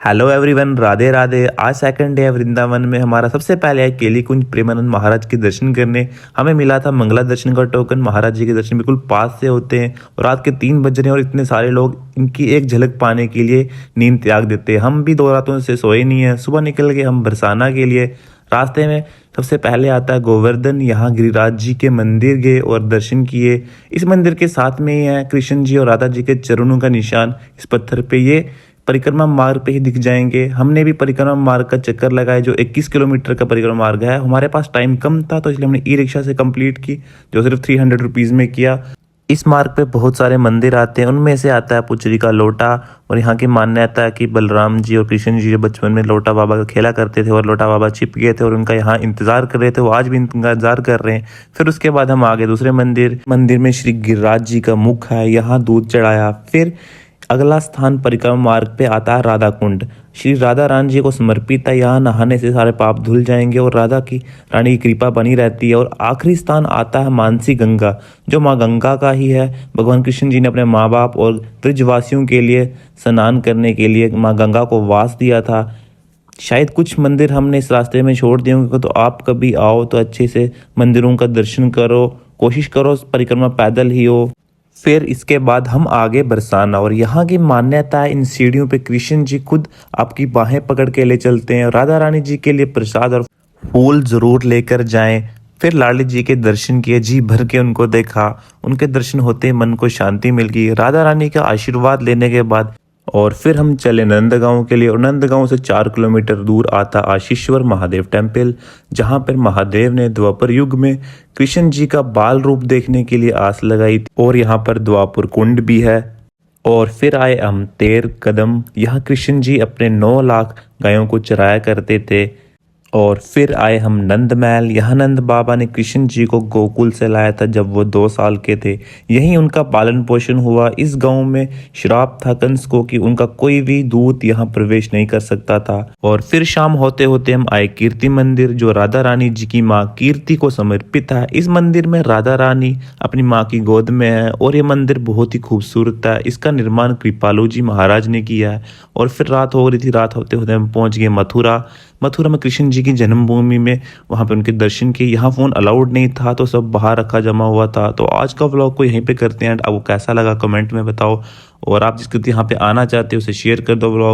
Hello everyone, Radhe Radhe. आज second day है वृंदावन में। हमारा सबसे पहले आए केली कुंज प्रेमानंद महाराज के दर्शन करने। हमें मिला था मंगला दर्शन का टोकन। महाराज जी के दर्शन बिल्कुल पास से होते हैं और रात के 3 बज रहे हैं और इतने सारे लोग इनकी एक झलक पाने के लिए नींद त्याग देते हैं। हम भी 2 रातों से सोए नहीं है। सुबह निकल गए हम बरसाना के लिए। रास्ते में सबसे पहले आता है गोवर्धन। यहाँ गिरिराज जी के मंदिर गए और दर्शन किए। इस मंदिर के साथ में ही है कृष्ण जी और राधा जी के चरणों का निशान। इस पत्थर पे ये परिक्रमा मार्ग पे ही दिख जाएंगे। हमने भी परिक्रमा मार्ग का चक्कर लगाया जो 21 किलोमीटर का परिक्रमा मार्ग है। हमारे पास टाइम कम था तो इसलिए हमने ई रिक्शा से कंप्लीट की, जो सिर्फ 300 रुपीज़ में किया। इस मार्ग पे बहुत सारे मंदिर आते हैं, उनमें से आता है पुचरी का लोटा। और यहाँ की मान्यता है कि बलराम जी और कृष्ण जी बचपन में लोटा बाबा का खेला करते थे और लोटा बाबा छिप गए थे और उनका यहाँ इंतजार कर रहे थे। वो आज भी इंतजार कर रहे हैं। फिर उसके बाद हम आगे दूसरे मंदिर में श्री गिरिराज जी का मुख है, यहाँ दूध चढ़ाया। फिर अगला स्थान परिक्रमा मार्ग पे आता है राधा कुंड। श्री राधा रानी जी को समर्पित है। यहाँ नहाने से सारे पाप धुल जाएंगे और रानी की कृपा बनी रहती है। और आखिरी स्थान आता है मानसी गंगा, जो माँ गंगा का ही है। भगवान कृष्ण जी ने अपने माँ बाप और ब्रजवासियों के लिए स्नान करने के लिए माँ गंगा को वास दिया था। शायद कुछ मंदिर हमने इस रास्ते में छोड़ दिए होंगे, तो आप कभी आओ तो अच्छे से मंदिरों का दर्शन करो। कोशिश करो परिक्रमा पैदल ही हो। फिर इसके बाद हम आगे बरसाना और यहाँ की मान्यता है इन सीढ़ियों पे कृष्ण जी खुद आपकी बाहें पकड़ के ले चलते हैं। राधा रानी जी के लिए प्रसाद और फूल जरूर लेकर जाएं। फिर लाली जी के दर्शन किए, जी भर के उनको देखा। उनके दर्शन होते मन को शांति मिल गई राधा रानी का आशीर्वाद लेने के बाद। और फिर हम चले नंदगांव के लिए और नंदगांव से 4 किलोमीटर दूर आता आशीश्वर महादेव टेम्पल, जहां पर महादेव ने द्वापर युग में कृष्ण जी का बाल रूप देखने के लिए आस लगाई थी। और यहाँ पर द्वापर कुंड भी है। और फिर आए हम 13 कदम। यहाँ कृष्ण जी अपने 9 लाख गायों को चराया करते थे। और फिर आए हम नंद महल। यहाँ नंद बाबा ने कृष्ण जी को गोकुल से लाया था जब वो 2 साल के थे। यहीं उनका पालन पोषण हुआ। इस गांव में श्राप था कंस को कि उनका कोई भी दूत यहाँ प्रवेश नहीं कर सकता था। और फिर शाम होते होते हम आए कीर्ति मंदिर, जो राधा रानी जी की माँ कीर्ति को समर्पित है। इस मंदिर में राधा रानी अपनी माँ की गोद में है और ये मंदिर बहुत ही खूबसूरत है। इसका निर्माण कृपालु जी महाराज ने किया है। और फिर रात हो रही थी। रात होते होते हम पहुंच गए मथुरा में कृष्ण जी की जन्मभूमि में। वहाँ पे उनके दर्शन किए। यहाँ फ़ोन अलाउड नहीं था तो सब बाहर रखा जमा हुआ था। तो आज का व्लॉग को यहीं पे करते हैं। आपको कैसा लगा कमेंट में बताओ। और आप जिसके यहाँ पे आना चाहते हो उसे शेयर कर दो व्लॉग।